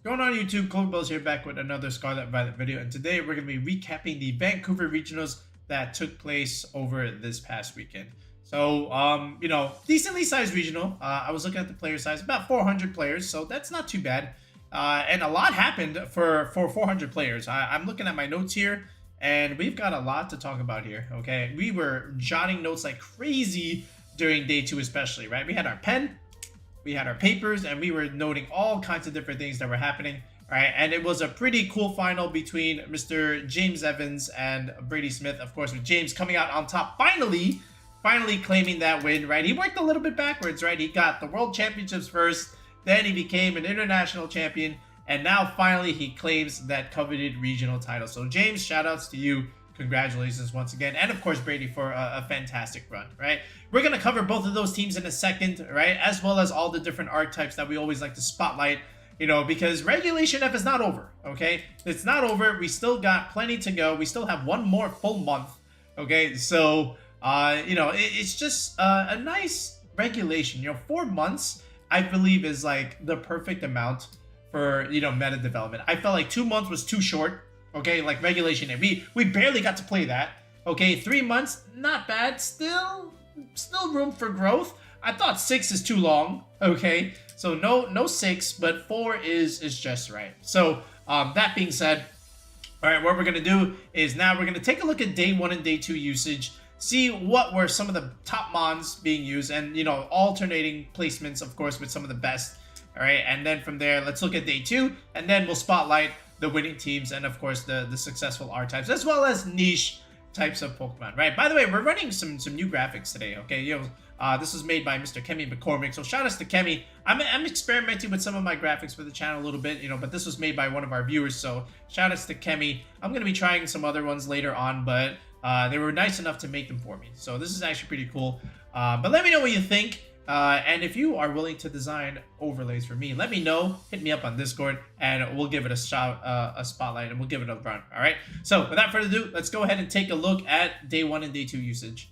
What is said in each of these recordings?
Going on YouTube, Cloverbells here back with another Scarlet Violet video, and today we're going to be recapping the Vancouver Regionals that took place over this past weekend. So, decently sized regional. I was looking at the player size, about 400 players, so that's not too bad. And a lot happened for 400 players. I'm looking at my notes here, and we've got a lot to talk about here, okay? We were jotting notes like crazy during day 2 especially, right? We had our pen, we had our papers, and we were noting all kinds of different things that were happening, right? And it was a pretty cool final between Mr. James Evans and Brady Smith, of course, with James coming out on top, finally claiming that win, right? He worked a little bit backwards, right? He got the World Championships first, then he became an international champion, and now finally he claims that coveted regional title. So James, shout outs to you. Congratulations once again, and of course Brady for a fantastic run, right? We're going to cover both of those teams in a second, right? As well as all the different archetypes that we always like to spotlight, because Regulation F is not over, okay? It's not over. We still got plenty to go. We still have one more full month, okay? So, it's just a nice regulation. 4 months, I believe, is like the perfect amount for, meta development. I felt like 2 months was too short. Okay, like Regulation F. We barely got to play that. Okay, 3 months, not bad. Still room for growth. I thought 6 is too long. Okay, so no 6, but 4 is just right. So that being said, all right, what we're gonna do is now we're gonna take a look at day 1 and day 2 usage. See what were some of the top mons being used, and alternating placements, of course, with some of the best. All right, and then from there, let's look at day 2, and then we'll spotlight the winning teams and of course the successful archetypes as well as niche types of Pokemon, right? By the way, we're running some new graphics today, okay? This was made by Mr. Kemi McCormick, so shout outs to Kemi. I'm experimenting with some of my graphics for the channel a little bit, but this was made by one of our viewers, so shout outs to Kemi. I'm gonna be trying some other ones later on, but they were nice enough to make them for me, so this is actually pretty cool. But let me know what you think. And if you are willing to design overlays for me, let me know. Hit me up on Discord, and we'll give it a shot, a spotlight, and we'll give it a run. All right. So without further ado, let's go ahead and take a look at day 1 and day 2 usage.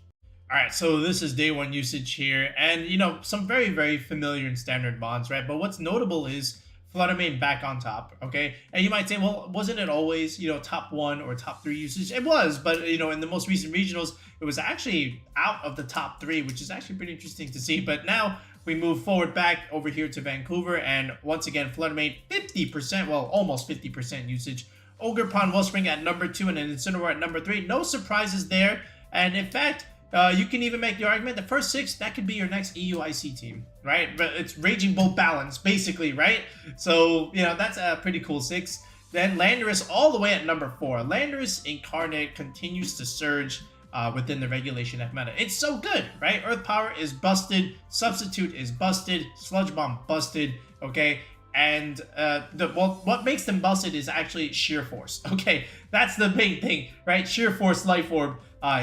All right. So this is day 1 usage here, and some very, very familiar and standard mons, right? But what's notable is Fluttermane back on top, okay? And you might say, well, wasn't it always, top 1 or top 3 usage? It was, but, in the most recent regionals, it was actually out of the top 3, which is actually pretty interesting to see. But now we move forward back over here to Vancouver, and once again, Fluttermane, 50%, well, almost 50% usage. Ogerpon Wellspring at number 2, and then Incineroar at number 3. No surprises there, and in fact, you can even make the argument the first 6, that could be your next EUIC team, right? But it's Raging Bolt balance, basically, right? So, that's a pretty cool 6. Then Landorus all the way at number 4. Landorus Incarnate continues to surge within the Regulation F meta. It's so good, right? Earth Power is busted. Substitute is busted. Sludge Bomb busted, okay? And what makes them busted is actually Sheer Force, okay? That's the big thing, right? Sheer Force Life Orb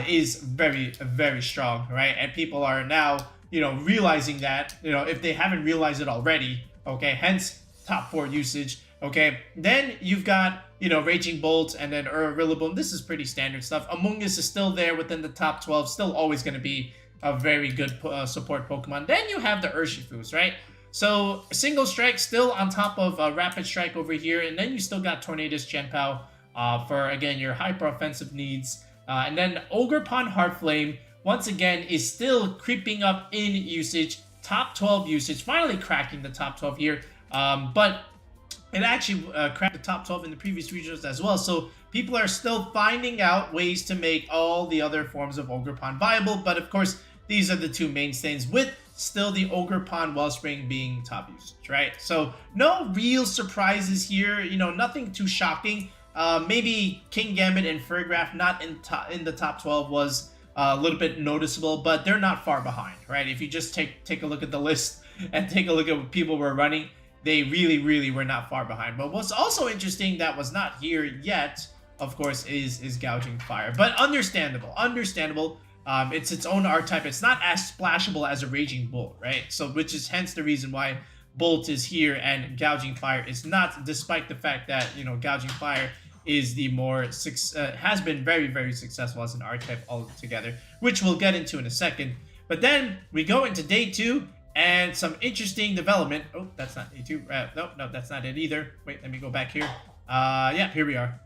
is very, very strong, right? And people are now, realizing that, if they haven't realized it already, okay? Hence, top 4 usage, okay? Then you've got, Raging Bolt and then Rillaboom. This is pretty standard stuff. Amoonguss is still there within the top 12, still always going to be a very good support Pokemon. Then you have the Urshifus, right? So, Single Strike still on top of Rapid Strike over here, and then you still got Tornadus Genpao for, again, your hyper-offensive needs. And then Ogerpon Heartflame, once again, is still creeping up in usage. Top 12 usage, finally cracking the top 12 here. But it actually cracked the top 12 in the previous regions as well. So people are still finding out ways to make all the other forms of Ogerpon viable. But of course, these are the 2 mainstays, with still the Ogerpon Wellspring being top usage, right? So no real surprises here. Nothing too shocking. Maybe Kingambit and Furgraf not in the top 12 was a little bit noticeable, but they're not far behind, right? If you just take a look at the list and take a look at what people were running, they really, really were not far behind. But what's also interesting that was not here yet, of course, is Gouging Fire. But understandable. It's its own archetype. It's not as splashable as a Raging Bolt, right? So, which is hence the reason why Bolt is here and Gouging Fire is not, despite the fact that, Gouging Fire is the more, has been very, very successful as an archetype altogether, which we'll get into in a second. But then we go into day 2, and some interesting development. Oh, that's not A2. No, that's not it either. Wait, let me go back here. Yeah, here we are.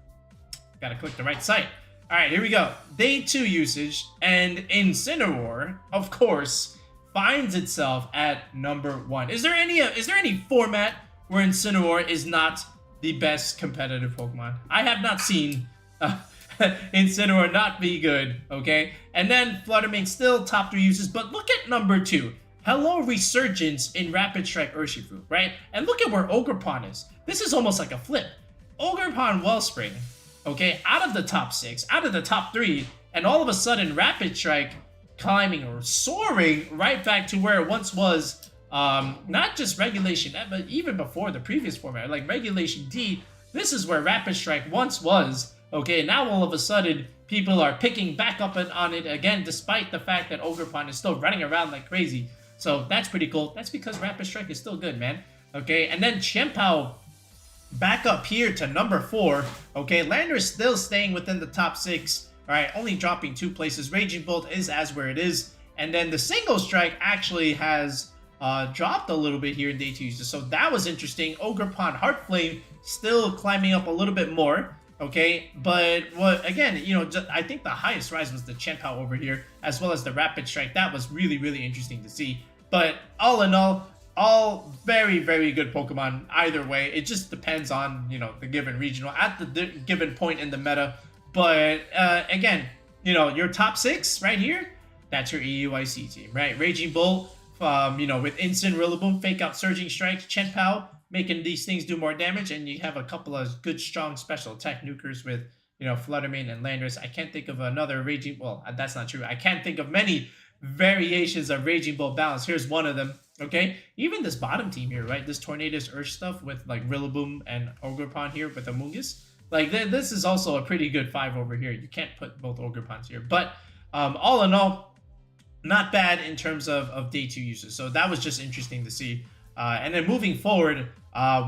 Gotta click the right site. All right, here we go. Day 2 usage, and Incineroar, of course, finds itself at number 1. Is there any format where Incineroar is not the best competitive Pokemon? I have not seen Incineroar not be good, okay? And then Fluttermane still top 3 uses, but look at number 2. Hello Resurgence in Rapid Strike Urshifu, right? And look at where Ogerpon is. This is almost like a flip. Ogerpon Wellspring, okay, out of the top 6, out of the top 3, and all of a sudden Rapid Strike climbing or soaring right back to where it once was, not just Regulation F, but even before the previous format, like Regulation D. This is where Rapid Strike once was, okay? Now all of a sudden people are picking back up on it again, despite the fact that Ogerpon is still running around like crazy. So that's pretty cool. That's because Rapid Strike is still good, man. Okay, and then Chien-Pao back up here to number 4. Okay, Landorus still staying within the top 6. All right, only dropping 2 places. Raging Bolt is as where it is. And then the Single Strike actually has dropped a little bit here in Day 2 usage. So that was interesting. Ogerpon Heart Flame still climbing up a little bit more. Okay, but what again, you know, I think the highest rise was the Chien-Pao over here, as well as the Rapid Strike. That was really, really interesting to see. But all in all very, very good Pokemon either way. It just depends on, you know, the given regional at the given point in the meta. But again, you know, your top 6 right here, that's your EUIC team, right? Raging Bolt, you know, with Instant Rillaboom, Fake Out Surging Strikes, Chien-Pao, making these things do more damage, and you have a couple of good, strong special attack nukers with, you know, Fluttermane and Landorus. I can't think of another Raging... Well, that's not true. I can't think of many variations of Raging Bolt balance. Here's one of them, okay? Even this bottom team here, right? This Tornadus Urge stuff with, like, Rillaboom and Ogerpon here with Amoonguss. Like, this is also a pretty good 5 over here. You can't put both Ogerpons here. But all in all, not bad in terms of Day 2 uses. So that was just interesting to see. And then moving forward,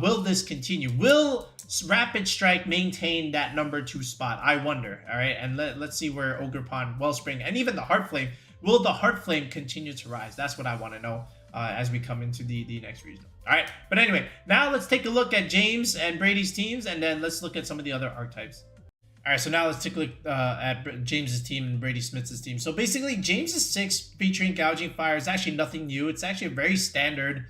will this continue? Will Rapid Strike maintain that number 2 spot? I wonder. All right, and let's see where Ogerpon, Wellspring, and even the Heart Flame. Will the Heart Flame continue to rise? That's what I want to know as we come into the next regional. All right, but anyway, now let's take a look at James and Brady's teams, and then let's look at some of the other archetypes. All right, so now let's take a look at James's team and Brady Smith's team. So basically, James's 6 featuring Gouging Fire is actually nothing new. It's actually a very standard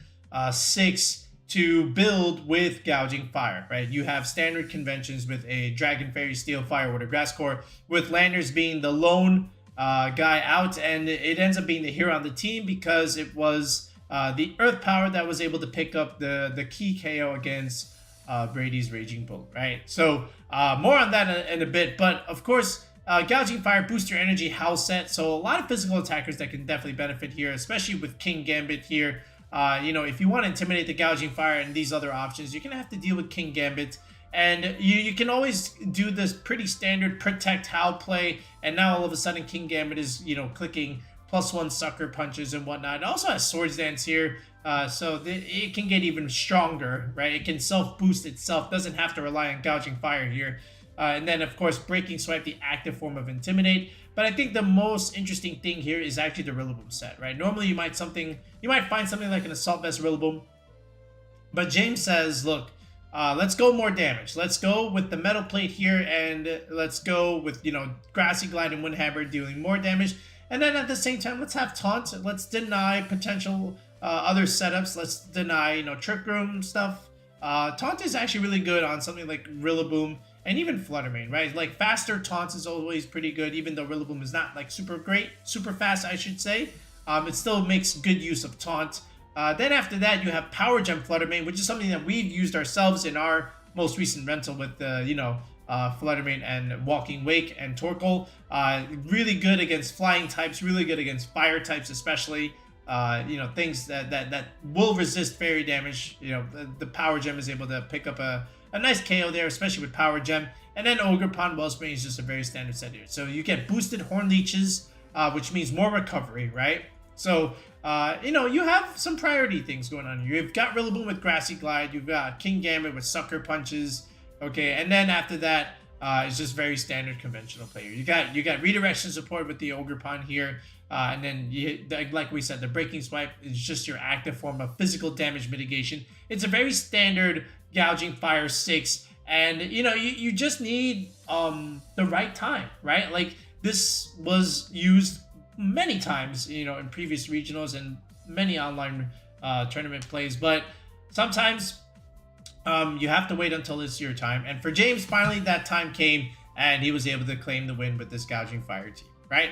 6 to build with Gouging Fire, right? You have standard conventions with a Dragon, Fairy, Steel, Fire, Water, Grass Core, with Landers being the lone guy out, and it ends up being the hero on the team because it was the Earth Power that was able to pick up the key KO against Brady's Raging Bolt, right? So more on that in a bit, but of course, Gouging Fire boosts your energy howl set, so a lot of physical attackers that can definitely benefit here, especially with King Gambit here. You know, if you want to intimidate the Gouging Fire and these other options, you're going to have to deal with King Gambit. And you can always do this pretty standard protect howl play. And now all of a sudden King Gambit is, you know, clicking +1 sucker punches and whatnot. It also has Swords Dance here. So it can get even stronger, right? It can self-boost itself. Doesn't have to rely on Gouging Fire here. And then, of course, Breaking Swipe, the active form of Intimidate. But I think the most interesting thing here is actually the Rillaboom set, right? Normally, you might find something like an Assault Vest Rillaboom. But James says, look, let's go more damage. Let's go with the Metal Plate here, and let's go with, you know, Grassy Glide and Windhammer dealing more damage. And then at the same time, let's have Taunt. Let's deny potential other setups. Let's deny, you know, Trick Room stuff. Taunt is actually really good on something like Rillaboom and even Fluttermane, right? Like faster Taunt is always pretty good, even though Rillaboom is not like super fast, I should say. It still makes good use of Taunt. Then after that, you have Power Gem Fluttermane, which is something that we've used ourselves in our most recent rental with, you know, Fluttermane and Walking Wake and Torkoal. Really good against flying types, really good against fire types, especially. You know, things that will resist fairy damage. You know, the Power Gem is able to pick up a nice KO there, especially with Power Gem. And then Ogerpon Wellspring is just a very standard set here. So you get boosted Horn Leeches, which means more recovery, right? So, you know, you have some priority things going on here. You've got Rillaboom with Grassy Glide. You've got King Gambit with Sucker Punches. Okay, and then after that, is just very standard conventional player. You got redirection support with the Ogerpon here, and then like we said, the breaking swipe is just your active form of physical damage mitigation. It's a very standard Gouging Fire 6, and you just need the right time, right? Like this was used many times, in previous regionals and many online tournament plays, but sometimes you have to wait until it's your time. And for James, finally that time came, and he was able to claim the win with this Gouging Fire team, right?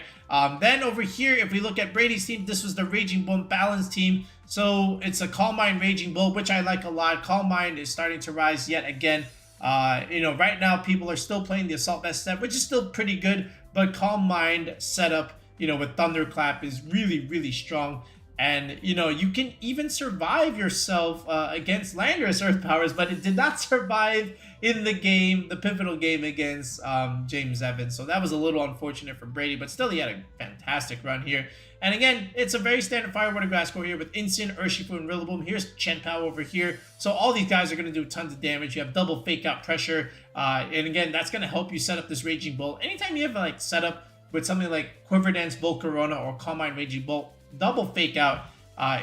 Then over here, if we look at Brady's team, this was the Raging Bull Balance team. So it's a Calm Mind Raging Bull, which I like a lot. Calm Mind is starting to rise yet again. Right now people are still playing the Assault Vest set, which is still pretty good, but Calm Mind setup, with Thunderclap is really, really strong. And, you can even survive yourself against Landorus Earth Powers, but it did not survive in the game, the pivotal game against James Evans. So that was a little unfortunate for Brady, but still he had a fantastic run here. And again, it's a very standard Fire Water Grass score here with Instant, Urshifu, and Rillaboom. Here's Chen-Pao over here. So all these guys are going to do tons of damage. You have double Fake Out Pressure. And again, that's going to help you set up this Raging Bull. Anytime you have setup with something like Quiver Dance, Volcarona, or Calm Mind Raging Bull, double Fake Out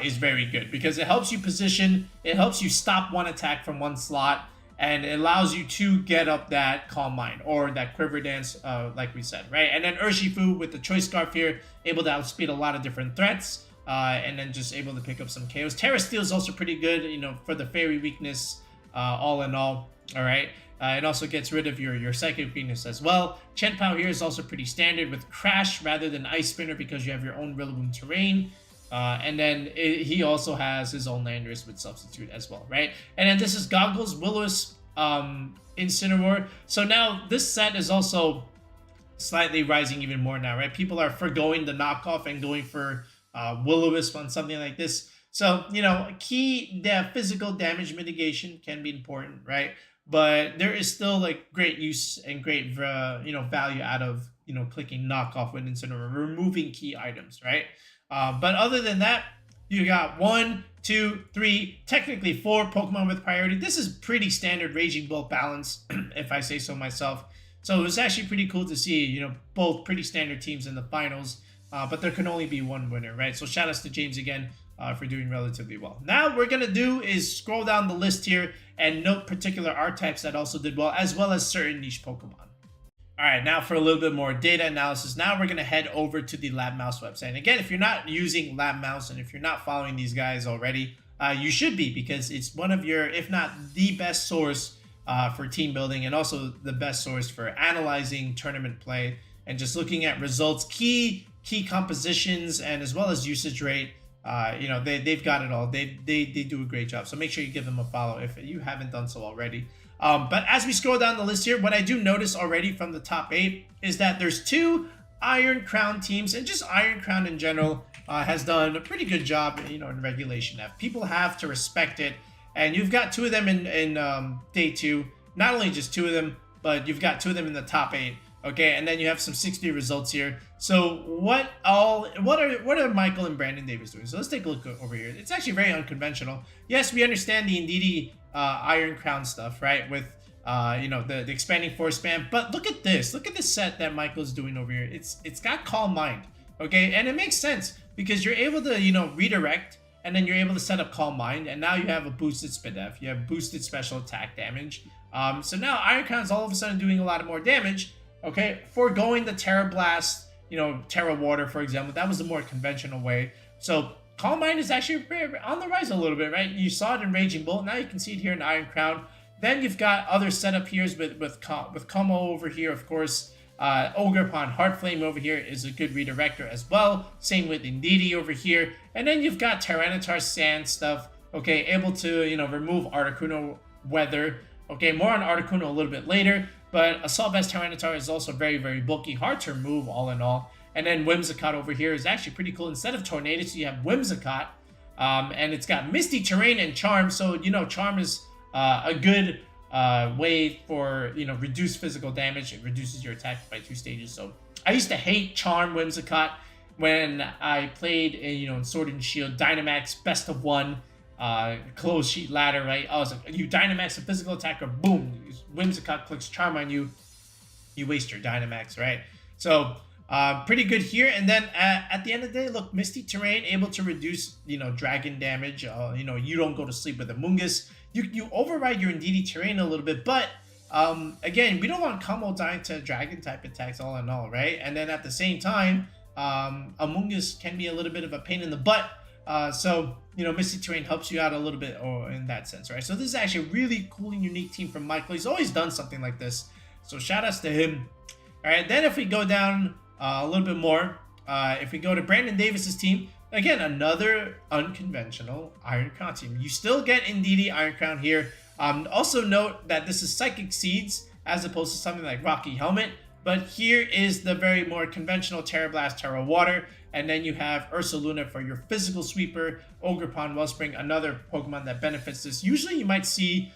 is very good because it helps you position, it helps you stop one attack from one slot, and it allows you to get up that Calm Mind or that Quiver Dance, like we said, right? And then Urshifu with the Choice Scarf here, able to outspeed a lot of different threats, and then just able to pick up some KOs. Terra Steel is also pretty good, for the Fairy weakness, all in all right? It also gets rid of your Psychic weakness as well. Chen-Pao here is also pretty standard with Crash rather than Ice Spinner because you have your own Rillaboom terrain. And then he also has his own Landorus with Substitute as well, right? And then this is Goggles, Will-O-Wisp, Incineroar. So now this set is also slightly rising even more now, right? People are forgoing the knockoff and going for Will-O-Wisp on something like this. So, physical damage mitigation can be important, right? But there is still great use and great value out of clicking knockoff with Incineroar, removing key items, right? But other than that, you got 1, 2, 3, technically 4 Pokemon with priority. This is pretty standard Raging Bull balance, if I say so myself. So it was actually pretty cool to see, both pretty standard teams in the finals. But there can only be one winner, right? So shout outs to James again for doing relatively well. Now what we're going to do is scroll down the list here and note particular archetypes that also did well, as well as certain niche Pokemon. All right, now for a little bit more data analysis. Now we're going to head over to the Lab Mouse website. And again, if you're not using Lab Mouse and if you're not following these guys already, you should be, because it's one of your, if not the best source for team building, and also the best source for analyzing tournament play and just looking at results, key compositions, and as well as usage rate. They've got it all. They do a great job. So make sure you give them a follow if you haven't done so already. But as we scroll down the list here, what I do notice already from the top 8 is that there's 2 Iron Crown teams, and just Iron Crown in general has done a pretty good job, in regulationF. People have to respect it, and you've got 2 of them in day 2. Not only just 2 of them, but you've got 2 of them in the top 8. Okay, and then you have some 60 results here. So what are Michael and Brandon Davis doing? So let's take a look over here. It's actually very unconventional. Yes, we understand the Indeedee Iron Crown stuff, right? With the expanding force spam. But look at this. Look at this set that Michael's doing over here. It's got Calm Mind. Okay, and it makes sense because you're able to redirect, and then you're able to set up Calm Mind, and now you have a boosted SpDef. You have boosted special attack damage. So now Iron Crown's all of a sudden doing a lot more damage. Okay, foregoing the Terra Blast, Terra Water, for example. That was the more conventional way. So Calm Mind is actually on the rise a little bit, right? You saw it in Raging Bull. Now you can see it here in Iron Crown. Then you've got other setup here with Como over here, of course. Ogerpon Heart Flame over here is a good redirector as well. Same with Indeedee over here. And then you've got Tyranitar Sand stuff. Okay, able to, remove Articuno Weather. Okay, more on Articuno a little bit later. But Assault Vest Tyranitar is also very, very bulky. Hard to remove all in all. And then Whimsicott over here is actually pretty cool. Instead of Tornadus, you have Whimsicott. And it's got Misty Terrain and Charm. So, Charm is a good way for, reduced physical damage. It reduces your attack by 2 stages. So I used to hate Charm Whimsicott when I played in Sword and Shield, Dynamax, Best of 1, closed sheet ladder, right? I was like, you Dynamax a physical attacker, boom, Whimsicott clicks Charm on you. you waste your Dynamax, right? So pretty good here. And then at the end of the day, look, Misty Terrain able to reduce, dragon damage. You don't go to sleep with Amoonguss. You override your Indeedee Terrain a little bit, but again, we don't want combo dying to dragon type attacks all in all, right? And then at the same time, Amoonguss can be a little bit of a pain in the butt. So Misty Terrain helps you out a little bit in that sense, right? So this is actually a really cool and unique team from Michael. He's always done something like this. So shout outs to him. All right, then if we go down a little bit more, if we go to Brandon Davis's team, again, another unconventional Iron Crown team. You still get Indeedee Iron Crown here. Also note that this is Psychic Seeds as opposed to something like Rocky Helmet. But here is the very more conventional Terra Blast, Terra Water. And then you have Ursaluna for your physical sweeper. Ogerpon Wellspring, another Pokemon that benefits this. Usually you might see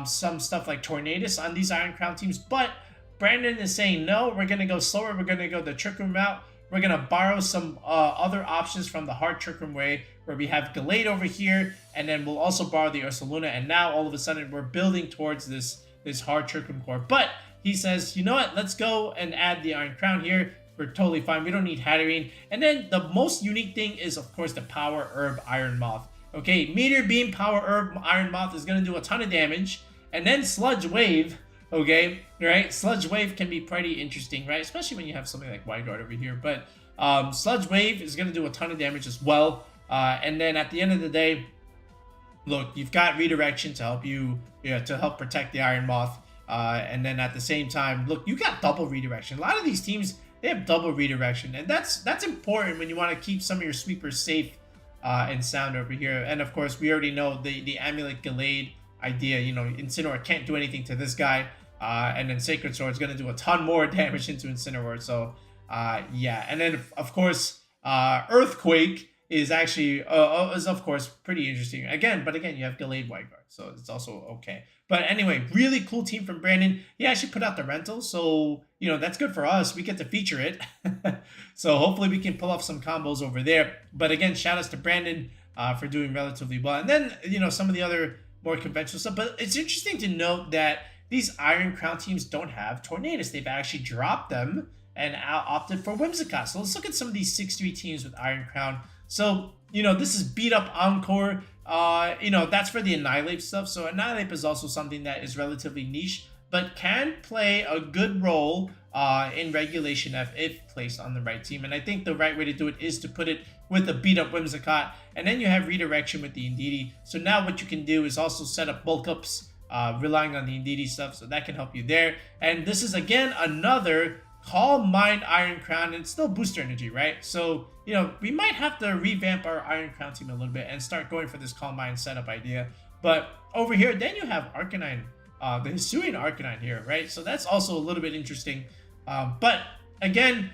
some stuff like Tornadus on these Iron Crown teams. But Brandon is saying, no, we're going to go slower. We're going to go the Trick Room route. We're going to borrow some other options from the hard Trick Room way, where we have Gallade over here, and then we'll also borrow the Ursaluna, and now all of a sudden we're building towards this hard Trick Room core. But he says, you know what, let's go and add the Iron Crown here. We're totally fine. We don't need Hatterene. And then the most unique thing is, of course, the Power Herb Iron Moth. Okay, Meteor Beam Power Herb Iron Moth is going to do a ton of damage, and then Sludge Wave. Okay, right? Sludge Wave can be pretty interesting, right? Especially when you have something like Wide Guard over here. But Sludge Wave is going to do a ton of damage as well. And then at the end of the day, look, you've got Redirection to help you, to help protect the Iron Moth. And then at the same time, look, you got double Redirection. A lot of these teams, they have double Redirection. And that's important when you want to keep some of your sweepers safe and sound over here. And of course, we already know the Amulet Gallade idea. Incineroar can't do anything to this guy. And then Sacred Sword is going to do a ton more damage into Incineroar. So, yeah. And then, of course, Earthquake is actually, is of course, pretty interesting. Again, you have Gallade Wide Guard. So, it's also okay. But anyway, really cool team from Brandon. He actually put out the rental. So, that's good for us. We get to feature it. So, hopefully, we can pull off some combos over there. But again, shout outs to Brandon for doing relatively well. And then, some of the other more conventional stuff. But it's interesting to note that these Iron Crown teams don't have Tornadus. They've actually dropped them and opted for Whimsicott. So let's look at some of these 6-3 teams with Iron Crown. So, this is Beat Up Encore. That's for the Annihilate stuff. So Annihilate is also something that is relatively niche, but can play a good role in Regulation F if placed on the right team. And I think the right way to do it is to put it with the Beat Up Whimsicott. And then you have Redirection with the Indeedee. So now what you can do is also set up Bulk Ups, relying on the Indeedee stuff, so that can help you there. And this is again another Calm Mind Iron Crown, and it's still booster energy, right? So we might have to revamp our Iron Crown team a little bit and start going for this Calm Mind setup idea. But over here, then you have Arcanine, the Hisuian Arcanine here, right? So that's also a little bit interesting. But again,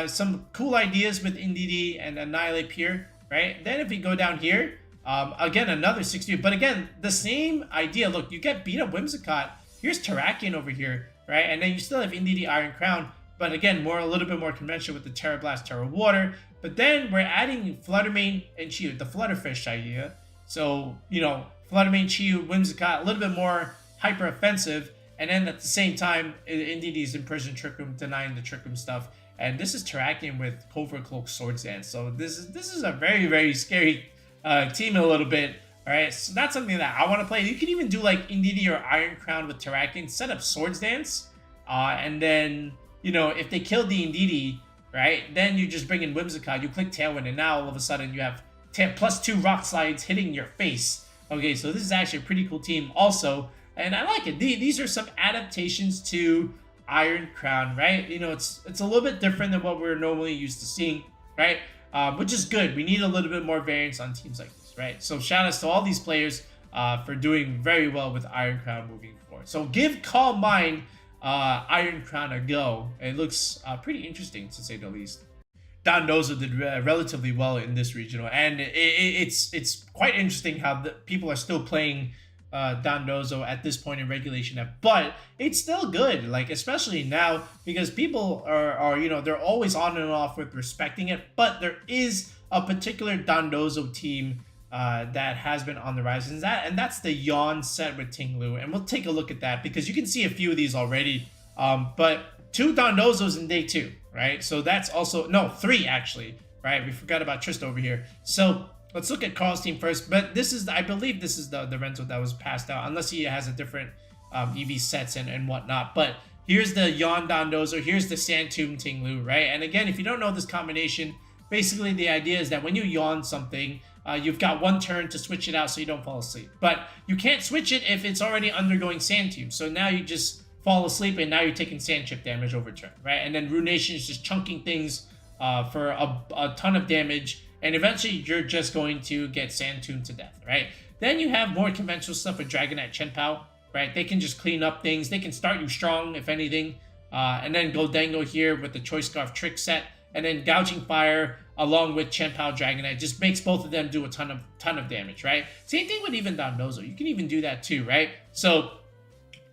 some cool ideas with Indeedee and Annihilate here, right? Then if we go down here, again, another 60, but again, the same idea. Look, you get Beat Up Whimsicott. Here's Terrakion over here, right? And then you still have Indeedee Iron Crown, but again, a little bit more conventional with the Terra Blast, Terra Water. But then we're adding Fluttermane and Chiyu, the Flutterfish idea. So, Fluttermane, Chiyu, Whimsicott, a little bit more hyper offensive. And then at the same time, Indeedee's Imprison Trick Room, denying the Trick Room stuff. And this is Terrakion with Covert Cloak Swords Dance. So this is a very, very scary team a little bit. All right, so that's something that I want to play. You can even do like Indeedee or Iron Crown with Terrakion, set up Swords Dance, and then if they kill the Indeedee, right, then you just bring in Whimsicott, you click Tailwind, and now all of a sudden you have +2 Rock Slides hitting your face. Okay, so this is actually a pretty cool team also, and I like it. These are some adaptations to Iron Crown, right? It's a little bit different than what we're normally used to seeing, right? Which is good. We need a little bit more variance on teams like this, right? So shout outs to all these players for doing very well with Iron Crown moving forward. So give Calm Mind Iron Crown a go. It looks pretty interesting, to say the least. Dondozo did relatively well in this regional, and it's quite interesting how people are still playing Dondozo at this point in Regulation F, but it's still good, like especially now, because people are they're always on and off with respecting it, but there is a particular Dondozo team that has been on the rise, and that's the Yawn set with Ting-lu, and we'll take a look at that because you can see a few of these already, but 2 Dondozos in day 2, right? So that's also, no, 3 actually, right? We forgot about Trista over here. So let's look at Carl's team first. But this is, I believe this is the rental that was passed out, unless he has a different EV sets and whatnot. But here's the Yawn Dondozo, here's the Sandtomb Ting-lu, right? And again, if you don't know this combination, basically the idea is that when you yawn something, you've got 1 turn to switch it out so you don't fall asleep. But you can't switch it if it's already undergoing Sandtomb. So now you just fall asleep and now you're taking sand chip damage over turn, right? And then Ruination is just chunking things for a ton of damage, and eventually you're just going to get Sandtomb to death, right? Then you have more conventional stuff with Dragonite Chenpao, right? They can just clean up things. They can start you strong, if anything. And then Goldango here with the Choice Scarf trick set, and then Gouging Fire along with Chenpao Dragonite just makes both of them do a ton of damage, right? Same thing with even Dondozo. You can even do that too, right? So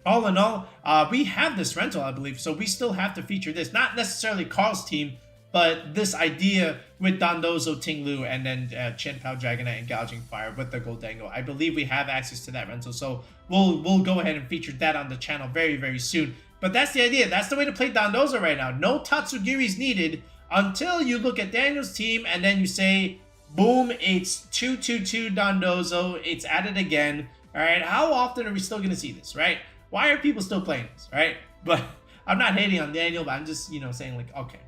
all in all, we have this rental, I believe, so we still have to feature this. Not necessarily Carl's team, but this idea with Dondozo, Ting-lu, and then Chenpao Dragonite and Gouging Fire with the Goldango. I believe we have access to that rental, so we'll go ahead and feature that on the channel very, very soon. But that's the idea. That's the way to play Dondozo right now. No Tatsugiris needed until you look at Daniel's team and then you say, boom, it's 2-2-2 Dondozo. It's at it again. All right, how often are we still going to see this, right? Why are people still playing this, right? But I'm not hating on Daniel, but I'm just, saying like, okay,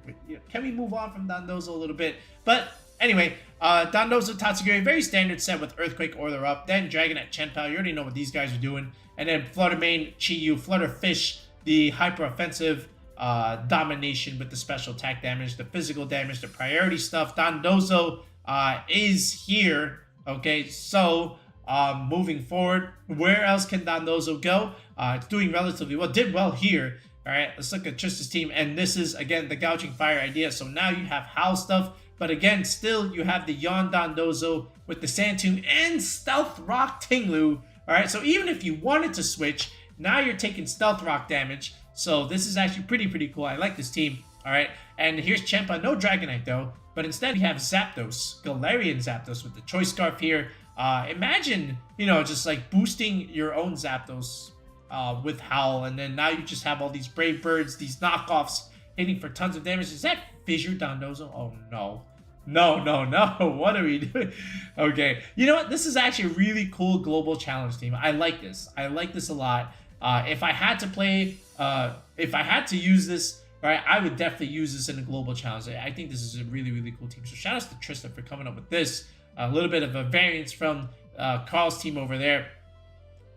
can we move on from Dondozo a little bit? But anyway, Dondozo Tatsugiri, very standard set with Earthquake Order up. Then Dragonite Chenpao, you already know what these guys are doing. And then Flutter Mane, Chi-Yu, Flutter Fish, the hyper offensive domination with the special attack damage, the physical damage, the priority stuff. Dondozo is here, okay? So moving forward, where else can Dondozo go? It's doing relatively well, did well here. All right, let's look at Trista's team, and this is, again, the Gouging Fire idea. So now you have Howl stuff, but again, still you have the Yawn Dondozo with the Sandtomb and Stealth Rock Ting-lu. All right, so even if you wanted to switch, now you're taking Stealth Rock damage. So this is actually pretty cool. I like this team. All right, and here's Chenpao, no Dragonite though, but instead we have Zapdos, Galarian Zapdos with the Choice Scarf here. Imagine, just like boosting your own Zapdos with Howl, and then now you just have all these Brave Birds, these knockoffs hitting for tons of damage. Is that Fissure Dondozo? Oh no. No. What are we doing? Okay. You know what? This is actually a really cool global challenge team. I like this. I like this a lot. If I had to play, if I had to use this, right, I would definitely use this in a global challenge. I think this is a really cool team. So shout out to Trista for coming up with this. A little bit of a variance from Carl's team over there.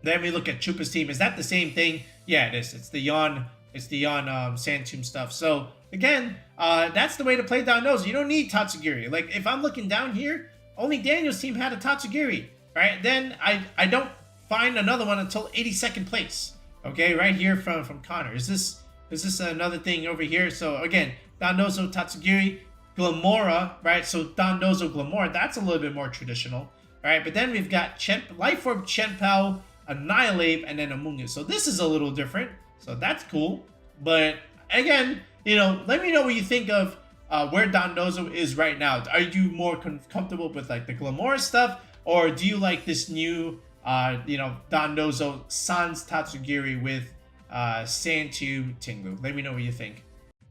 Then we look at Chupa's team. Is that the same thing? Yeah, it is. It's the Yawn Sandtomb stuff. So again, that's the way to play Dondozo. You don't need Tatsugiri. Like if I'm looking down here, only Daniel's team had a Tatsugiri. Right? Then I don't find another one until 82nd place. Okay, right here from Connor. Is this another thing over here? So again, Dondozo, Tatsugiri, Glimmora, right? So Dondozo, Glimmora, that's a little bit more traditional. Right? But then we've got Life Orb, Chenpao, Annihilate, and then Amoonguss. So this is a little different. So that's cool. But again, let me know what you think of where Dondozo is right now. Are you more comfortable with like the Glimmora stuff, or do you like this new, Dondozo Sans Tatsugiri with Sandtomb Ting-lu? Let me know what you think.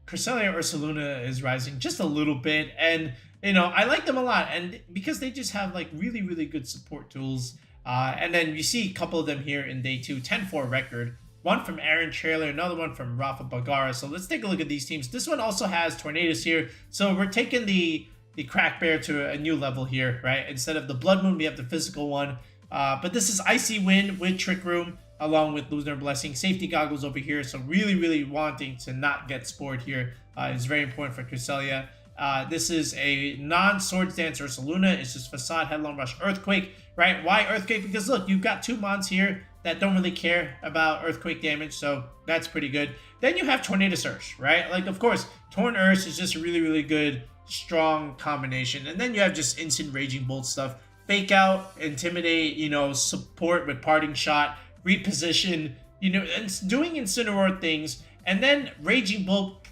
Cresselia Ursaluna is rising just a little bit, and I like them a lot, and because they just have like really good support tools. And then you see a couple of them here in day 2, 10-4 record. One from Aaron Trailer, another one from Rafa Bagara. So let's take a look at these teams. This one also has Tornadus here. So we're taking the Crack Bear to a new level here, right? Instead of the Blood Moon, we have the physical one. But this is Icy Wind with Trick Room, along with Lunar Blessing. Safety Goggles over here. So really wanting to not get spored here is very important for Cresselia. This is a non-Swords Dance Ursaluna. It's just Facade, Headlong Rush, Earthquake, right? Why Earthquake? Because look, you've got 2 mons here that don't really care about Earthquake damage, so that's pretty good. Then you have Tornadus Ursh, right? Like, of course, Torn Ursh is just a really good, strong combination. And then you have just instant Raging Bolt stuff. Fake Out, Intimidate, support with Parting Shot, Reposition, and doing Incineroar things. And then Raging Bolt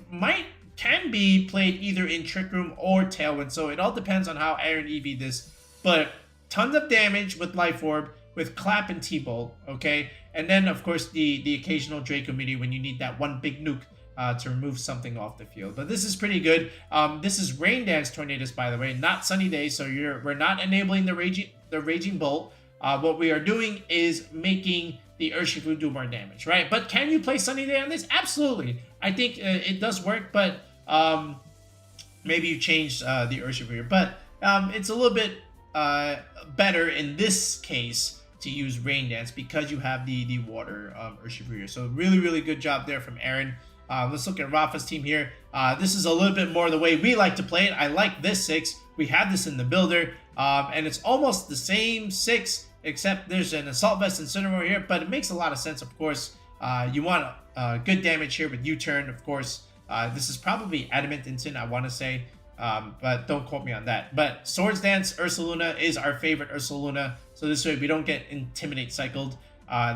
can be played either in Trick Room or Tailwind, so it all depends on how Aaron EV this. But tons of damage with Life Orb, with Clap and T-Bolt, okay? And then, of course, the occasional Draco Mini when you need that one big nuke to remove something off the field. But this is pretty good. This is Rain Dance Tornadus, by the way, not Sunny Day. So we're not enabling the Raging Bolt. What we are doing is making the Urshifu do more damage, right? But can you play Sunny Day on this? Absolutely. I think it does work, but maybe you changed the Urshifu here. But it's a little bit better in this case to use Rain Dance because you have the water Urshifu here. So really good job there from Aaron. Let's look at Rafa's team here. This is a little bit more the way we like to play it. I like this 6. We have this in the builder, and it's almost the same 6, except there's an Assault Vest Incineroar here, but it makes a lot of sense, of course. You want good damage here with U-Turn, of course. This is probably Adamant Instant, I want to say, but don't quote me on that. But Swords Dance Ursaluna is our favorite Ursaluna, so this way we don't get Intimidate cycled.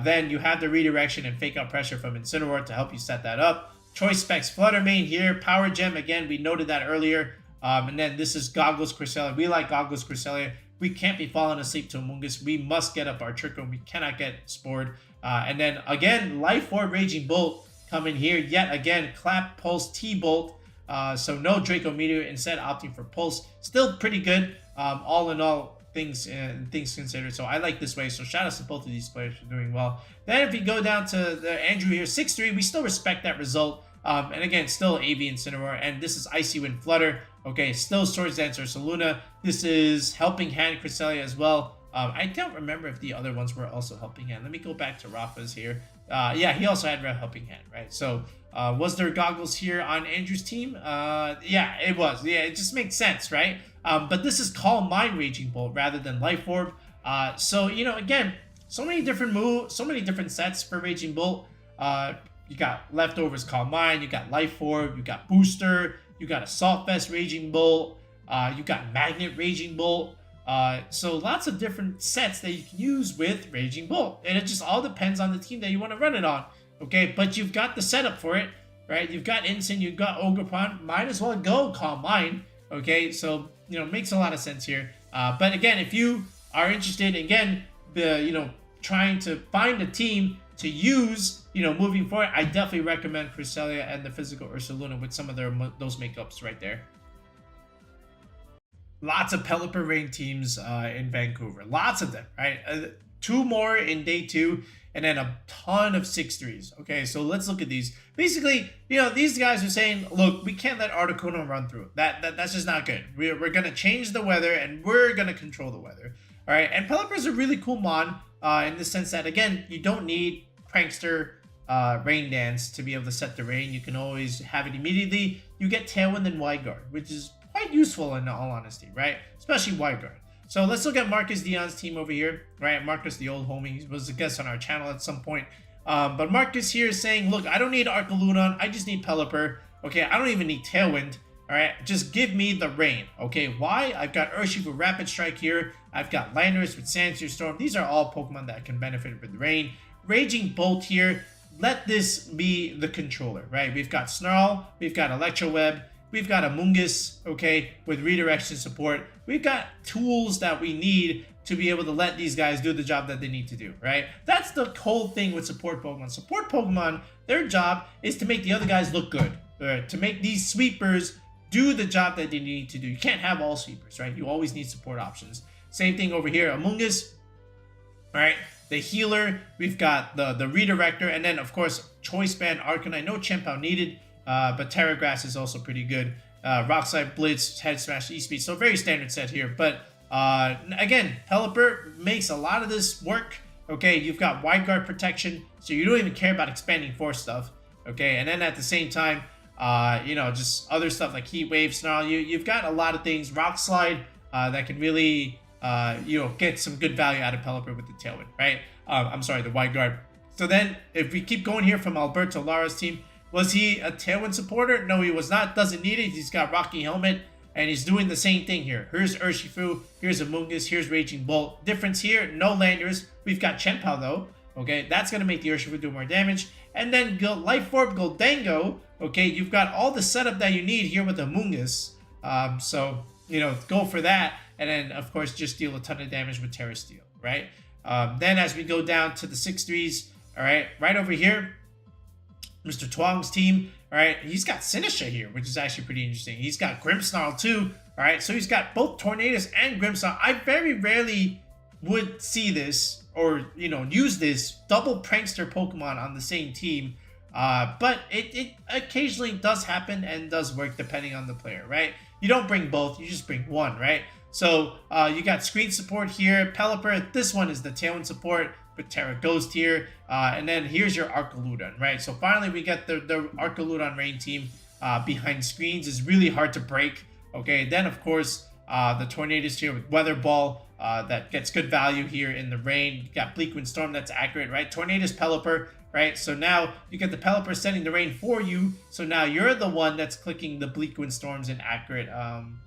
Then you have the Redirection and Fake Out Pressure from Incineroar to help you set that up. Choice Specs Flutter Mane here. Power Gem, again, we noted that earlier. And then this is Goggles Cresselia. We like Goggles Cresselia. We can't be falling asleep to Amoonguss. We must get up our Articuno. We cannot get Spored. And then, again, Life Orb Raging Bolt coming here. Yet again, Clap, Pulse, T-Bolt. So no Draco Meteor, instead opting for Pulse. Still pretty good, all in all, things considered. So I like this way. So shout out to both of these players for doing well. Then if we go down to the Andrew here, 6-3, we still respect that result. And again, still AV Incineroar, and this is Icy Wind Flutter. Okay, still Swords Dance Ursaluna. This is Helping Hand Cresselia as well. I don't remember if the other ones were also Helping Hand. Let me go back to Rafa's here. Yeah, he also had Red Helping Hand, right? So was there Goggles here on Andrew's team? Yeah, it was. Yeah, it just makes sense, right? But this is Calm Mind Raging Bolt rather than Life Orb. So, you know, again, so many different moves, so many different sets for Raging Bolt. You got Leftovers Calm Mind, you got Life Orb, you got Booster, you got Assault Vest Raging Bolt, you got Magnet Raging Bolt. So lots of different sets that you can use with Raging Bolt. And it just all depends on the team that you want to run it on. Okay, but you've got the setup for it, right? You've got Ensign, you've got Ogerpon, might as well go Calm Mind. Okay, so, you know, makes a lot of sense here. But again, if you are interested, again, trying to find a team to use, moving forward, I definitely recommend Cresselia and the physical Ursaluna with some of those makeups right there. Lots of Pelipper Rain teams in Vancouver. Lots of them, right? 2 more in day 2, and then a ton of 6-3s. Okay, so let's look at these. Basically, these guys are saying, look, we can't let Articuno run through. That's just not good. We're going to change the weather, and we're going to control the weather. All right, and Pelipper's a really cool mon in the sense that, again, you don't need Prankster Rain Dance to be able to set the rain. You can always have it immediately. You get Tailwind and Wide Guard, which is quite useful in all honesty, right? Especially Wide Guard. So let's look at Marcus Dion's team over here, right? Marcus, the old homie, he was a guest on our channel at some point. But Marcus here is saying, look, I don't need Articuno, I just need Pelipper. Okay, I don't even need Tailwind. All right, just give me the rain. Okay, why? I've got Urshifu Rapid Strike here. I've got Landorus with Sandsear Storm. These are all Pokemon that can benefit with rain. Raging Bolt here. Let this be the controller, right? We've got Snarl, we've got Electroweb, we've got Amoonguss, okay, with redirection support. We've got tools that we need to be able to let these guys do the job that they need to do, right? That's the whole thing with support Pokemon. Support Pokemon, their job is to make the other guys look good, right? To make these sweepers do the job that they need to do. You can't have all sweepers, right? You always need support options. Same thing over here, Amoonguss, all right? The healer, we've got the redirector, and then of course Choice Band, Arcanine, no Chien-Pao needed, but Terra Grass is also pretty good. Rock Slide, Blitz, Head Smash, E-Speed, so very standard set here. But again, Pelipper makes a lot of this work. Okay, you've got Wide Guard protection, so you don't even care about expanding force stuff. Okay, and then at the same time, just other stuff like Heat Wave, Snarl. You've got a lot of things. Rock Slide that can really get some good value out of Pelipper with the Tailwind, right? I'm sorry, the Wide Guard. So then, if we keep going here from Alberto Lara's team, was he a Tailwind supporter? No, he was not. Doesn't need it. He's got Rocky Helmet, and he's doing the same thing here. Here's Urshifu, here's Amoonguss, here's Raging Bolt. Difference here, no Landers. We've got Chien-Pao though. Okay, that's going to make the Urshifu do more damage. And then Life Orb Goldango. Okay, you've got all the setup that you need here with Amoonguss. So, go for that. And then, of course, just deal a ton of damage with Terra Steel, right? Then as we go down to the 6-3s, all right, right over here, Mr. Twong's team, all right, he's got Sinisha here, which is actually pretty interesting. He's got Grimmsnarl too, all right, so he's got both Tornadus and Grimmsnarl. I very rarely would see this or, you know, use this double prankster Pokemon on the same team, but it occasionally does happen and does work depending on the player, right? You don't bring both, you just bring one, right? So you got screen support here, Pelipper. This one is the Tailwind support with Terra Ghost here, and then here's your Arcaludon, right? So finally we get the Arcaludon Rain team behind screens. Is really hard to break. Okay, then of course the Tornadus here with Weather Ball that gets good value here in the rain. You got Bleakwind Storm, that's accurate, right? Tornadus Pelipper, right? So now you get the Pelipper sending the rain for you. So now you're the one that's clicking the Bleakwind Storms in accurate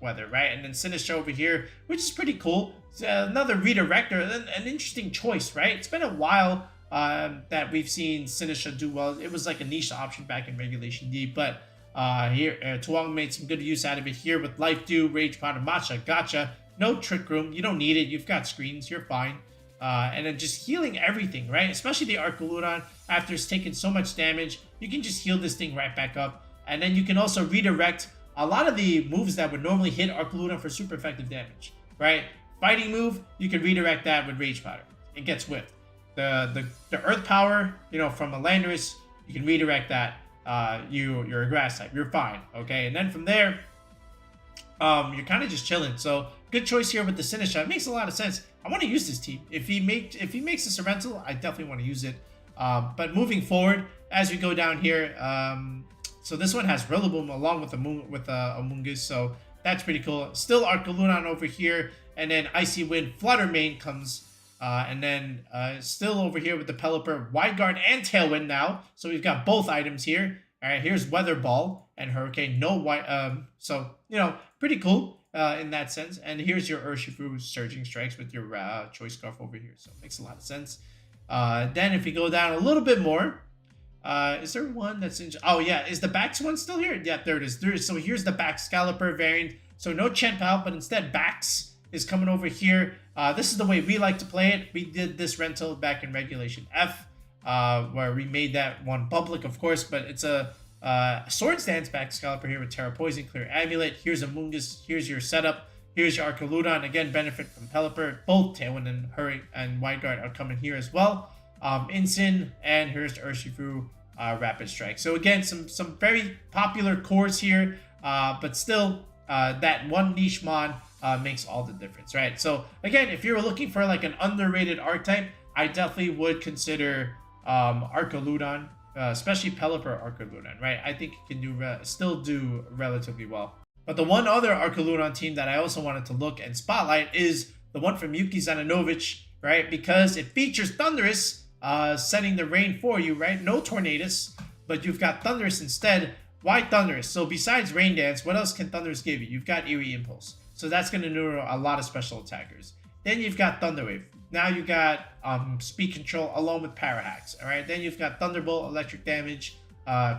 weather, right? And then Sinistra over here, which is pretty cool. It's another redirector, an interesting choice, right? It's been a while that we've seen Sinistra do well. It was like a niche option back in Regulation D, but here Tuong made some good use out of it here with Life Dew, Rage Powder, Matcha, Gotcha. No Trick Room, you don't need it. You've got screens, you're fine. And then just healing everything, right? Especially the Arcaludon, after it's taken so much damage, you can just heal this thing right back up. And then you can also redirect a lot of the moves that would normally hit Arcaludon for super effective damage, right? Fighting move, you can redirect that with Rage Powder. It gets whipped. The Earth Power, you know, from a Landorus, you can redirect that. You're a Grass type, you're fine, okay? And then from there, you're kind of just chilling. So good choice here with the Sinistra. It makes a lot of sense. I want to use this team. If he makes this a rental, I definitely want to use it. But moving forward, as we go down here, so this one has Rillaboom along with Amoonguss, so that's pretty cool. Still Arcaludon over here, and then Icy Wind, Flutter Mane comes, and then still over here with the Pelipper, Wide Guard and Tailwind now. So we've got both items here. All right, here's Weather Ball and Hurricane. No white, so you know, pretty cool. In that sense, and here's your Urshifu Surging Strikes with your Choice Scarf over here, so it makes a lot of sense. Then if we go down a little bit more, is there one that's in? Oh yeah, is the Bax one still here? Yeah, there it is. So here's the Bax Scalper variant. So no Chenpal, but instead Bax is coming over here. This is the way we like to play it. We did this rental back in Regulation F, where we made that one public, of course, but it's a Swords Dance Bax Scalper here with Terra Poison, Clear Amulet. Here's Amoonguss. Here's your setup. Here's your Arcaludon. Again, benefit from Pelipper. Both Tailwind and Hurry and Wide Guard are coming here as well. Incin, and here's the Urshifu Rapid Strike. So again, some very popular cores here, but still that one niche mon makes all the difference, right? So again, if you're looking for like an underrated archetype, I definitely would consider Arcaludon. Especially Pelipper Arcaludon, right? I think it can still do relatively well. But the one other Arcaludon team that I also wanted to look and spotlight is the one from Yuki Zananovich, right? Because it features Thundurus setting the rain for you, right? No Tornadus, but you've got Thundurus instead. Why Thundurus? So besides Rain Dance, what else can Thundurus give you? You've got Eerie Impulse. So that's going to neutral a lot of special attackers. Then you've got Thunder Wave. Now you got Speed Control along with Parahacks. All right. Then you've got Thunderbolt, Electric Damage,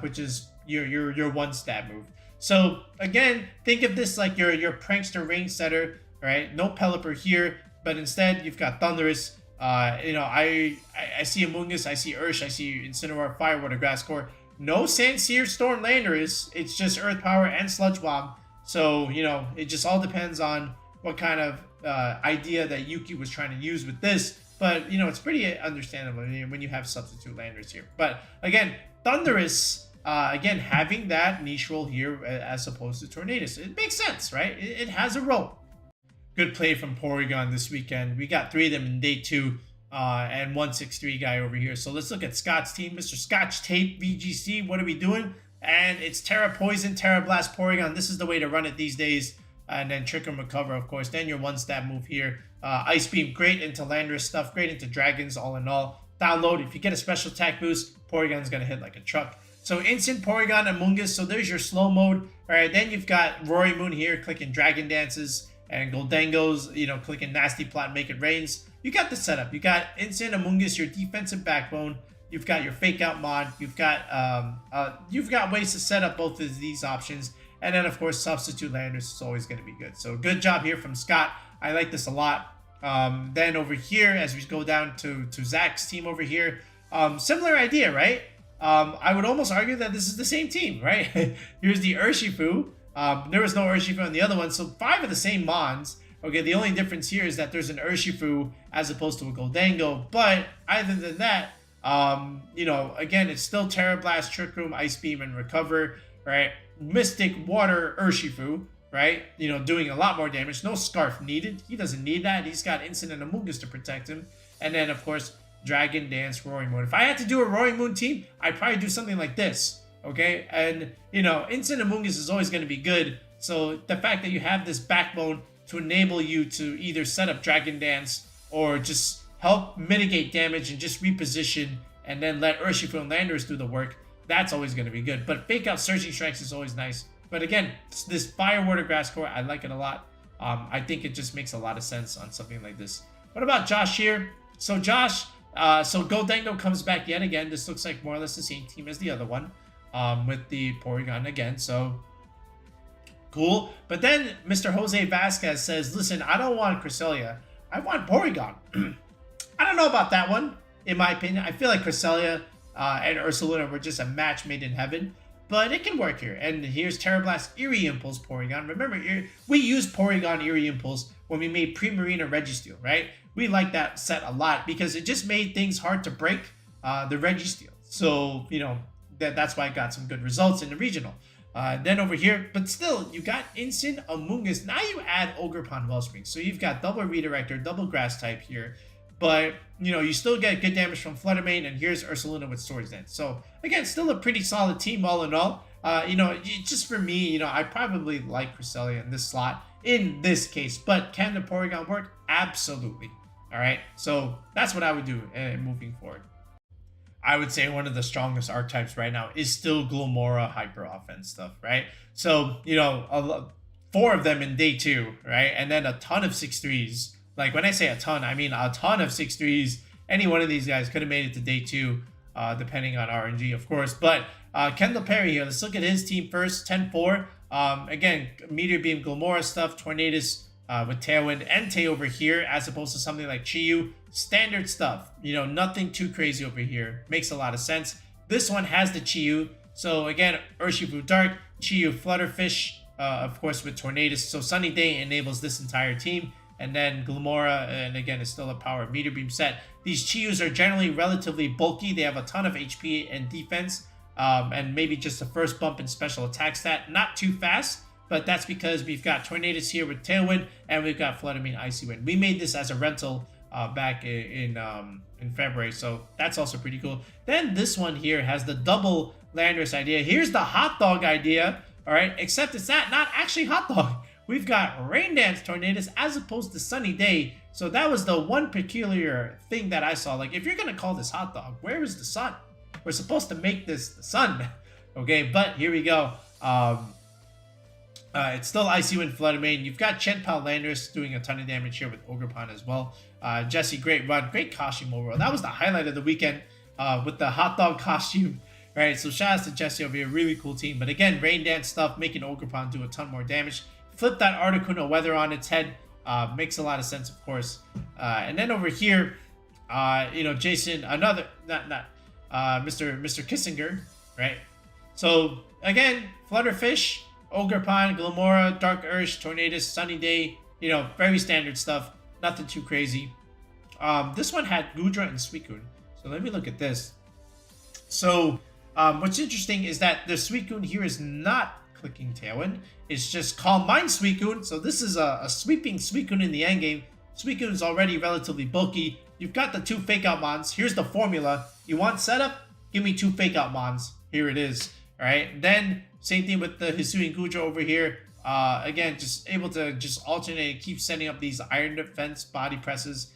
which is your one stab move. So again, think of this like your prankster range setter. All right. No Pelipper here, but instead you've got Thundurus. You know, I see Amoonguss, I see Ursh, I see Incineroar, Fire Water, Grass Core. No Sandsear, Storm Landorus. It's just Earth Power and Sludge Bomb. So you know, it just all depends on what kind of idea that Yuki was trying to use with this, but you know, it's pretty understandable when you have substitute landers here. But again, Thundurus, again, having that niche role here as opposed to Tornadus, it makes sense, right? It has a role. Good play from Porygon this weekend. We got 3 of them in day 2, and 163 guy over here. So let's look at Scott's team. Mr. Scotch Tape VGC, what are we doing? And it's Terra Poison, Terra Blast, Porygon. This is the way to run it these days. And then Trick and Recover, of course. Then your one-stab move here. Ice Beam, great into Landorus stuff. Great into Dragons, all in all. Download, if you get a special attack boost, Porygon's going to hit like a truck. So Instant, Porygon, Amoonguss. So there's your slow mode. All right, then you've got Rory Moon here, clicking Dragon Dances. And Goldengos, you know, clicking Nasty Plot, Make It Rains. You got the setup. You got Instant, Amoonguss, your defensive backbone. You've got your Fake Out mod. You've got ways to set up both of these options. And then, of course, Substitute Landers is always going to be good. So good job here from Scott. I like this a lot. Then over here, as we go down to Zach's team over here, similar idea, right? I would almost argue that this is the same team, right? Here's the Urshifu. There was no Urshifu on the other one, so 5 of the same mons. Okay, the only difference here is that there's an Urshifu as opposed to a Goldango, but other than that, you know, again, it's still Terra Blast, Trick Room, Ice Beam, and Recover, right? Mystic, Water, Urshifu, right? You know, doing a lot more damage. No Scarf needed. He doesn't need that. He's got Instant and Amoonguss to protect him. And then, of course, Dragon Dance, Roaring Moon. If I had to do a Roaring Moon team, I'd probably do something like this, okay? And, you know, Instant Amoonguss is always going to be good. So the fact that you have this backbone to enable you to either set up Dragon Dance or just help mitigate damage and just reposition and then let Urshifu and Landorus do the work, that's always going to be good. But fake out Searching Strikes is always nice. But again, this Fire, Water, Grass core, I like it a lot. I think it just makes a lot of sense on something like this. What about Josh here? So Josh, so Goldango comes back yet again. This looks like more or less the same team as the other one, with the Porygon again. So cool. But then Mr. Jose Vasquez says, listen, I don't want Cresselia. I want Porygon. I don't know about that one, in my opinion. I feel like Cresselia and Ursaluna were just a match made in heaven. But it can work here. And here's Terra Blast, Eerie Impulse, Porygon. Remember, we used Porygon Eerie Impulse when we made Primarina Registeel, right? We liked that set a lot because it just made things hard to break the Registeel. So, you know, that's why I got some good results in the regional. Then over here, but still, you got Instant Amoonguss. Now you add Ogerpon Wellspring. So you've got double Redirector, double Grass type here. But, you know, you still get good damage from Flutter Mane, and here's Ursaluna with Swords Dance. So, again, still a pretty solid team all in all. You know, just for me, you know, I probably like Cresselia in this slot in this case. But can the Porygon work? Absolutely. All right? So, that's what I would do moving forward. I would say one of the strongest archetypes right now is still Glimmora Hyper Offense stuff, right? So, you know, 4 of them in day 2, right? And then a ton of 6-3s. Like, when I say a ton, I mean a ton of 6-3s. Any one of these guys could have made it to day 2, depending on RNG, of course. But Kendall Perry here, let's look at his team first. 10-4. Again, Meteor Beam, Glimmora stuff, Tornadus with Tailwind, Entei over here, as opposed to something like Chiyu. Standard stuff. You know, nothing too crazy over here. Makes a lot of sense. This one has the Chiyu. So, again, Urshifu Dark, Chiyu Flutterfish, of course, with Tornadus. So, Sunny Day enables this entire team. And then Glimmora, and again, it's still a power Meteor Beam set. These Chiyus are generally relatively bulky. They have a ton of HP and defense, and maybe just the first bump in special attack stat. Not too fast, but that's because we've got Tornadus here with Tailwind, and we've got Flutter Mane, Icy Wind. We made this as a rental back in February, so that's also pretty cool. Then this one here has the double Landorus idea. Here's the hot dog idea, all right? Except it's not actually hot dog. We've got Rain Dance Tornadus as opposed to Sunny Day. So that was the one peculiar thing that I saw. Like, if you're going to call this hot dog, where is the sun? We're supposed to make this the sun. Okay, but here we go. It's still Icy Wind, Flutter Mane. You've got Chenpao Landorus doing a ton of damage here with Ogerpon as well. Jesse, great run. Great costume overall. That was the highlight of the weekend with the hot dog costume. Right, so shout out to Jesse over here. Really cool team. But again, Rain Dance stuff, making Ogerpon do a ton more damage. Flip that Articuno Weather on its head. Makes a lot of sense, of course. And then over here, you know, Jason, another, Mr. Kissinger, right? So, again, Flutterfish, Ogerpon, Glimmora, Dark Ursh, Tornadus, Sunny Day, you know, very standard stuff. Nothing too crazy. This one had Gudra and Suicune. So let me look at this. So, what's interesting is that the Suicune here is not clicking Tailwind. It's just Calm Mind Suicune. So this is a sweeping Suicune in the endgame. Suicune is already relatively bulky. You've got the 2 Fake Out Mons. Here's the formula. You want setup? Give me 2 Fake Out Mons. Here it is. All right. Then same thing with the Hisui and Gudra over here. Again, just able to just alternate and keep setting up these Iron Defense body presses.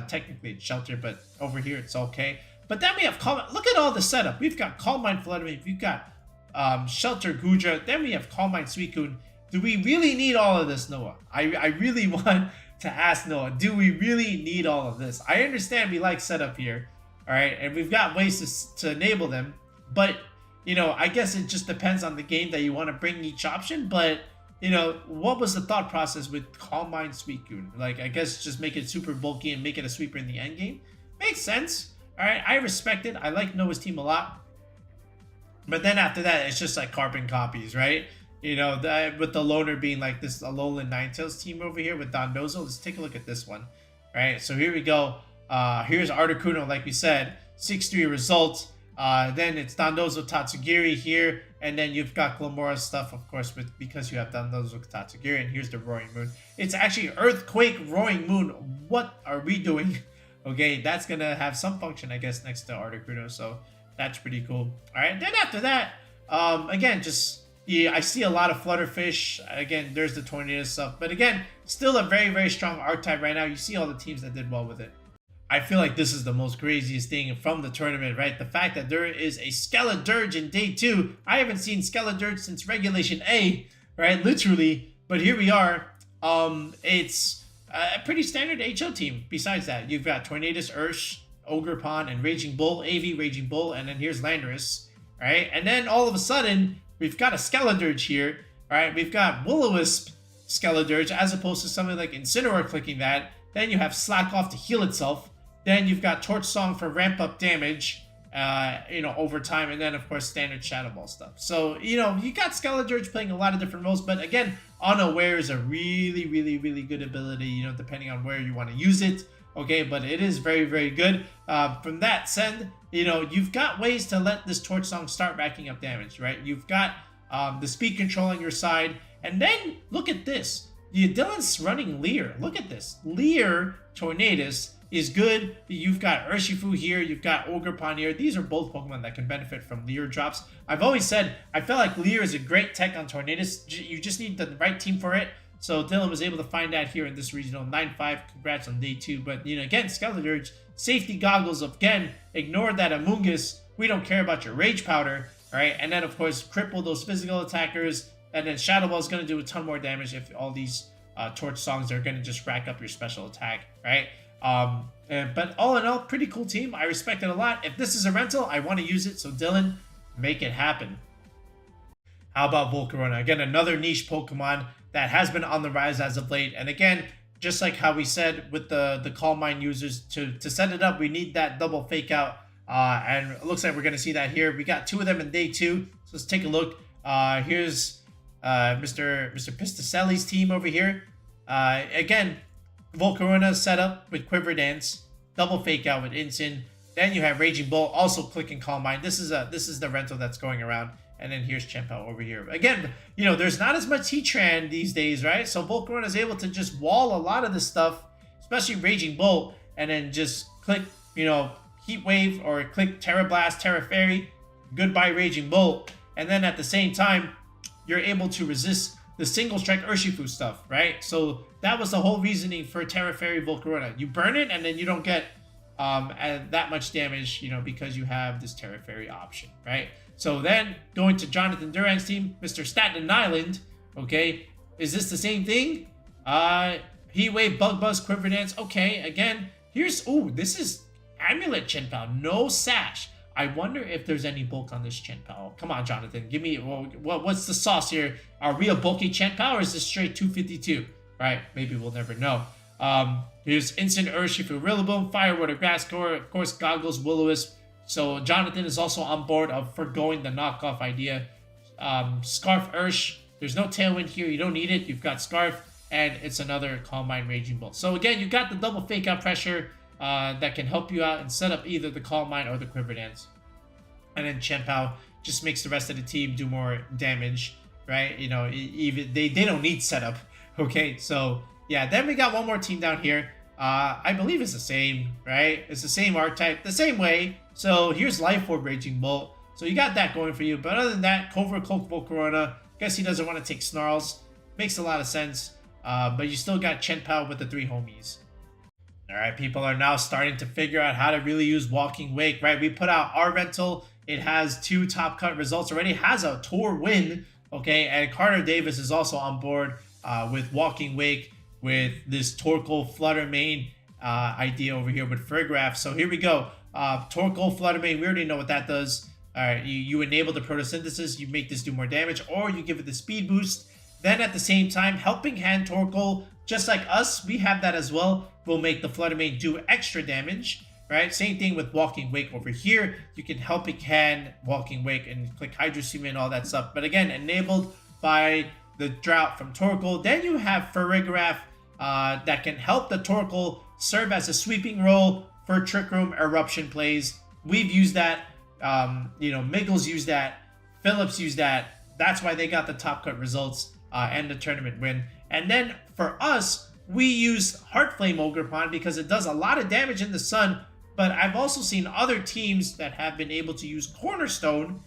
Technically it's Shelter, but over here it's okay. But then we have Calm. Look at all the setup. We've got Calm Mind Flutter Mane. We've got Shelter Gudra. Then we have Calm Mind Suicune. Do we really need all of this, Noah? I really want to ask Noah, do we really need all of this? I understand we like setup here, all right, and we've got ways to enable them, but, you know, I guess it just depends on the game that you want to bring each option, but, you know, what was the thought process with Calm Mind Suicune? Like, I guess just make it super bulky and make it a sweeper in the end game? Makes sense. All right, I respect it. I like Noah's team a lot. But then after that, it's just like carbon copies, right? You know, with the loner being like this Alolan Ninetales team over here with Dondozo. Let's take a look at this one, right? So here we go. Here's Articuno, like we said, 6-3 result. Then it's Dondozo Tatsugiri here, and then you've got Glimmora stuff, of course, because you have Dondozo Tatsugiri, and here's the Roaring Moon. It's actually Earthquake Roaring Moon. What are we doing? Okay, that's gonna have some function, I guess, next to Articuno, so that's pretty cool. All right, then after that, again, just yeah, I see a lot of Flutterfish. Again, there's the Tornado stuff, but again, still a very, very strong archetype right now. You see all the teams that did well with it. I feel like this is the most craziest thing from the tournament, right? The fact that there is a Skeledirge in day 2. I haven't seen Skeledirge since Regulation A, right? Literally. But here we are. It's a pretty standard HO team. Besides that, you've got Tornadus, Ursh, Ogerpon, and Raging Bull, AV, Raging Bull, and then here's Landorus, right? And then all of a sudden, we've got a Skeledirge here, right? We've got Will-O-Wisp Skeledirge as opposed to something like Incineroar clicking that. Then you have Slack Off to heal itself. Then you've got Torch Song for ramp up damage, you know, over time. And then, of course, standard Shadow Ball stuff. So, you know, you got Skeledirge playing a lot of different roles. But again, Unaware is a really, really, really good ability, you know, depending on where you want to use it. Okay, but it is very, very good. From that send, you know, you've got ways to let this Torch Song start racking up damage, right? You've got the speed control on your side. And then, look at this. Dylan's running Leer. Look at this. Leer Tornadus is good. You've got Urshifu here. You've got Ogerpon here. These are both Pokemon that can benefit from Leer drops. I've always said I felt like Leer is a great tech on Tornadus. You just need the right team for it. So Dylan was able to find that here in this regional 9-5. Congrats on day 2. But, you know, again, Skeledirge, safety goggles. Again, ignore that Amoonguss. We don't care about your Rage Powder. All right. And then, of course, cripple those physical attackers. And then Shadow Ball is going to do a ton more damage if all these Torch Songs are going to just rack up your special attack, right? But all in all, pretty cool team. I respect it a lot. If this is a rental, I want to use it. So Dylan, make it happen. How about Volcarona? Again, another niche Pokemon that has been on the rise as of late. And again, just like how we said with the Calm Mind users, to set it up, we need that double fake out. And it looks like we're going to see that here. We got 2 of them in day 2. So let's take a look. Here's Mr. Pistacelli's team over here. Again, Volcarona set up with Quiver Dance, double fake out with Incin. Then you have Raging Bull, also clicking Calm Mind. This is the rental that's going around. And then here's Chien-Pao over here. Again, you know, there's not as much Heatran these days, right? So Volcarona is able to just wall a lot of this stuff, especially Raging Bolt, and then just click, you know, Heat Wave or click Terra Blast, Terra Fairy, goodbye Raging Bolt. And then at the same time, you're able to resist the single strike Urshifu stuff, right? So that was the whole reasoning for Terra Fairy Volcarona. You burn it and then you don't get that much damage, you know, because you have this Terra Fairy option, right? So then going to Jonathan Duran's team, Mr. Staten Island, okay, is this the same thing? Heat Wave, Bug Buzz, Quiver Dance. Okay, again, here's, ooh, this is Amulet Chien-Pao, no Sash. I wonder if there's any bulk on this Chien-Pao. Come on, Jonathan. Give me, well, what's the sauce here? Are we a bulky Chien-Pao or is this straight 252? Right, maybe we'll never know. Here's Instant Urshifu, Rillaboom, Fire Water, Grass Core, of course, Goggles, Will-O-Wisp. So Jonathan is also on board of forgoing the knockoff idea. Scarf Ursh, there's no Tailwind here. You don't need it. You've got Scarf, and it's another Calm Mind Raging Bolt. So again, you got the double fake out pressure that can help you out and set up either the Calm Mind or the Quiver Dance. And then Chien-Pao just makes the rest of the team do more damage, right? You know, even they don't need setup. Okay, so yeah, then we got one more team down here. I believe it's the same, right? It's the same archetype, the same way. So here's Life Orb Raging Bolt. So you got that going for you. But other than that, Covert Cloak Volcarona. Guess he doesn't want to take Snarls. Makes a lot of sense. But you still got Chien-Pao with the 3 homies. Alright, people are now starting to figure out how to really use Walking Wake, right? We put out our rental. It has 2 top cut results already. It has a tour win, okay? And Carter Davis is also on board with Walking Wake with this Torkoal Flutter Mane idea over here with Fergraph. So here we go. Torkoal Flutter Mane, we already know what that does. Alright, you enable the photosynthesis, you make this do more damage, or you give it the speed boost. Then at the same time, Helping Hand Torkoal, just like us, we have that as well, will make the Flutter Mane do extra damage. right? Same thing with Walking Wake over here. You can help it can Walking Wake and click Hydro Seam and all that stuff. But again, enabled by the Drought from Torkoal. Then you have Farigiraf that can help the Torkoal serve as a sweeping role for Trick Room Eruption plays. We've used that. Miggles used that. Phillips used that. That's why they got the top cut results and the tournament win. And then for us, we use Heartflame Ogerpon because it does a lot of damage in the sun. But I've also seen other teams that have been able to use Cornerstone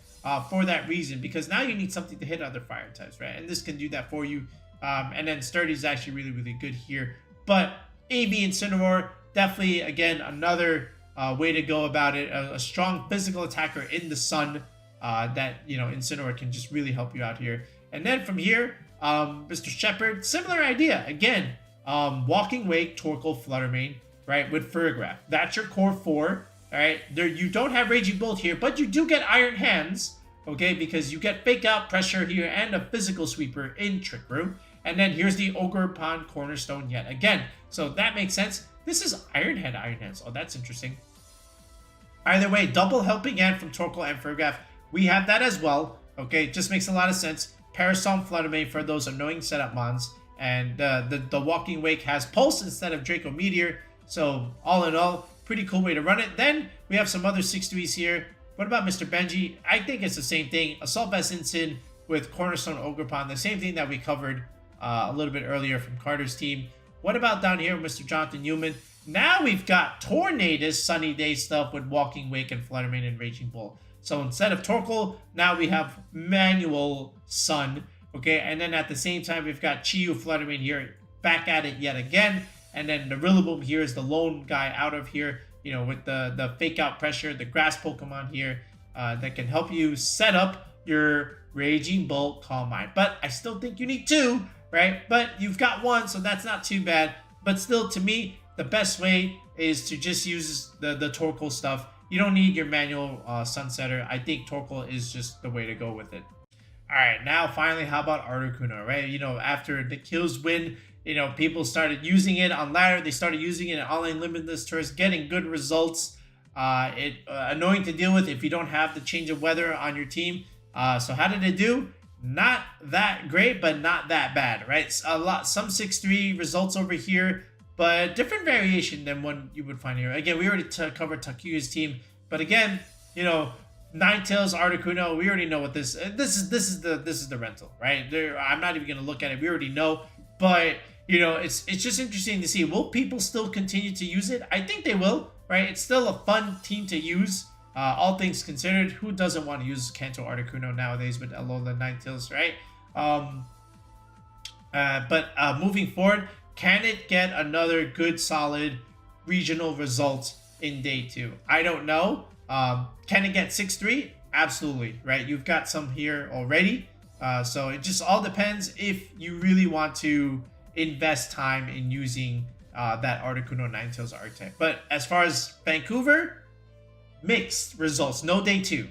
for that reason, because now you need something to hit other fire types, right? And this can do that for you. And then Sturdy is actually really, really good here. But AV Incineroar, definitely, again, another way to go about it. A strong physical attacker in the sun that, Incineroar can just really help you out here. And then from here, Mr. Shepard, similar idea. Again, Walking Wake, Torkoal, Fluttermane, right, with Farigiraf. That's your core 4, all right? There, you don't have Raging Bolt here, but you do get Iron Hands, okay, because you get Fake Out, Pressure here, and a Physical Sweeper in Trick Room. And then here's the Ogerpon Cornerstone yet again. So that makes sense. This is Iron Hands. Oh, that's interesting. Either way, double helping hand from Torkoal and Farigiraf. We have that as well, okay? Just makes a lot of sense. Parasol Fluttermane for those annoying setup mons. And the Walking Wake has Pulse instead of Draco Meteor. So all in all, pretty cool way to run it. Then we have some other 6-3s here. What about Mr. Benji? I think it's the same thing. Assault Vest Incin with Cornerstone Ogerpon. The same thing that we covered a little bit earlier from Carter's team. What about down here, Mr. Jonathan Newman? Now we've got Tornadus Sunny Day stuff with Walking Wake and Fluttermane and Raging Bull. So instead of Torkoal, now we have Manual Sun. Okay, and then at the same time, we've got Chiyu Fluttermane here, back at it yet again. And then the Rillaboom here is the lone guy out of here, with the Fake Out Pressure, the Grass Pokemon here that can help you set up your Raging Bolt Calm Mind. But I still think you need 2, right? But you've got 1, so that's not too bad. But still, to me, the best way is to just use the Torkoal stuff. You don't need your manual Sunsetter. I think Torkoal is just the way to go with it. All right, now finally, how about Articuno, right? After the kills win, people started using it on ladder. They started using it in online limitless tours, getting good results. Annoying to deal with if you don't have the change of weather on your team. So how did it do? Not that great, but not that bad, right? Some 6-3 results over here, but different variation than one you would find here. Again, we already covered Takuyu's team, but again, Ninetales, Articuno, we already know what this is the rental, right? I'm not even gonna look at it. We already know, but it's just interesting to see. Will people still continue to use it? I think they will, right? It's still a fun team to use. All things considered, who doesn't want to use Kanto Articuno nowadays with Alola Ninetales, right? But moving forward, can it get another good solid regional result in day 2? I don't know. Can it get 6-3? Absolutely, right? You've got some here already. So it just all depends if you really want to invest time in using that Articuno Ninetales archetype. But as far as Vancouver, mixed results. No day 2.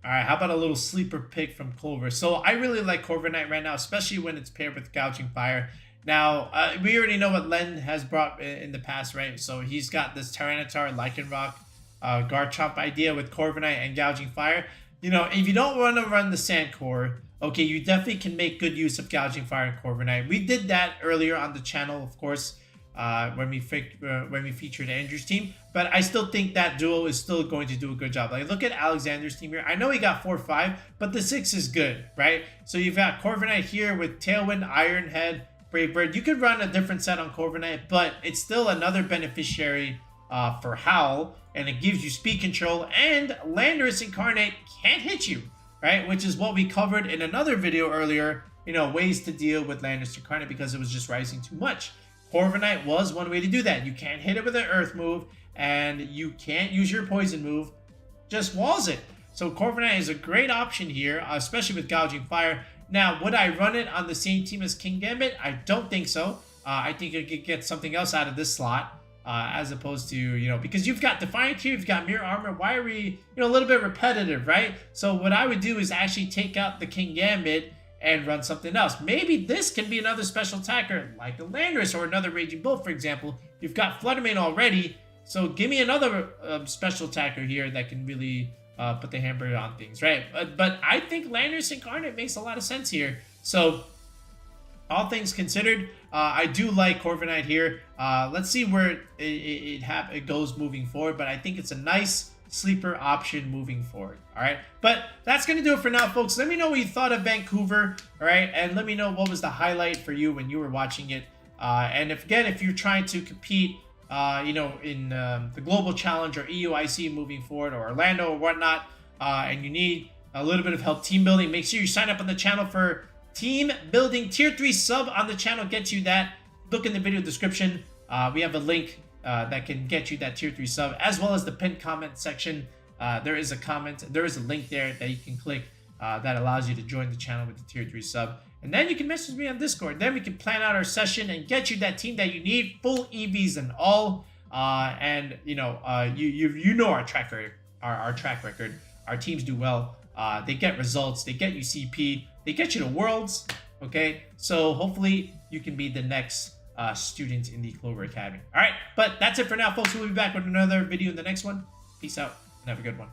All right, how about a little sleeper pick from Clover? So I really like Corviknight right now, especially when it's paired with Gouging Fire. Now, we already know what Len has brought in the past, right? So he's got this Tyranitar, Lycanroc, Garchomp idea with Corviknight and Gouging Fire. If you don't want to run the Sand Core, okay, you definitely can make good use of Gouging Fire and Corviknight. We did that earlier on the channel, of course, when we featured Andrew's team. But I still think that duo is still going to do a good job. Like, look at Alexander's team here. I know he got 4-5, but the 6 is good, right? So you've got Corviknight here with Tailwind, Iron Head, Brave Bird. You could run a different set on Corviknight, but it's still another beneficiary for Howl, and it gives you speed control, and Landorus Incarnate can't hit you, right? Which is what we covered in another video earlier, ways to deal with Landorus Incarnate because it was just rising too much. Corviknight was one way to do that. You can't hit it with an Earth move, and you can't use your Poison move, just walls it. So Corviknight is a great option here, especially with Gouging Fire. Now, would I run it on the same team as King Gambit? I don't think so. I think it could get something else out of this slot. As opposed to, because you've got Defiant here, you've got Mirror Armor. Why are we, a little bit repetitive, right? So what I would do is actually take out the King Gambit and run something else. Maybe this can be another special attacker, like a Landorus or another Raging Bolt, for example. You've got Fluttermane already. So give me another special attacker here that can really put the hamper on things, right? But I think Landorus Incarnate makes a lot of sense here. So all things considered, I do like Corviknight here. Let's see where it goes moving forward, but I think it's a nice sleeper option moving forward. All right, but that's gonna do it for now, folks. Let me know what you thought of Vancouver, all right, and let me know what was the highlight for you when you were watching it. And if you're trying to compete, you know, in the Global Challenge or EUIC moving forward, or Orlando or whatnot, and you need a little bit of help team building, make sure you sign up on the channel for team building. Tier 3 sub on the channel gets you that. Look in the video description. We have a link that can get you that tier 3 sub, as well as the pinned comment section. There is a link there that you can click that allows you to join the channel with the tier 3 sub. And then you can message me on Discord. Then we can plan out our session and get you that team that you need, full EVs and all. And you know, you know our track record. Our track record. Our teams do well. They get results. They get you CP. They get you to Worlds. Okay, so hopefully you can be the next student in the Clover Academy. All right, but that's it for now, folks. We'll be back with another video in the next one. Peace out and have a good one.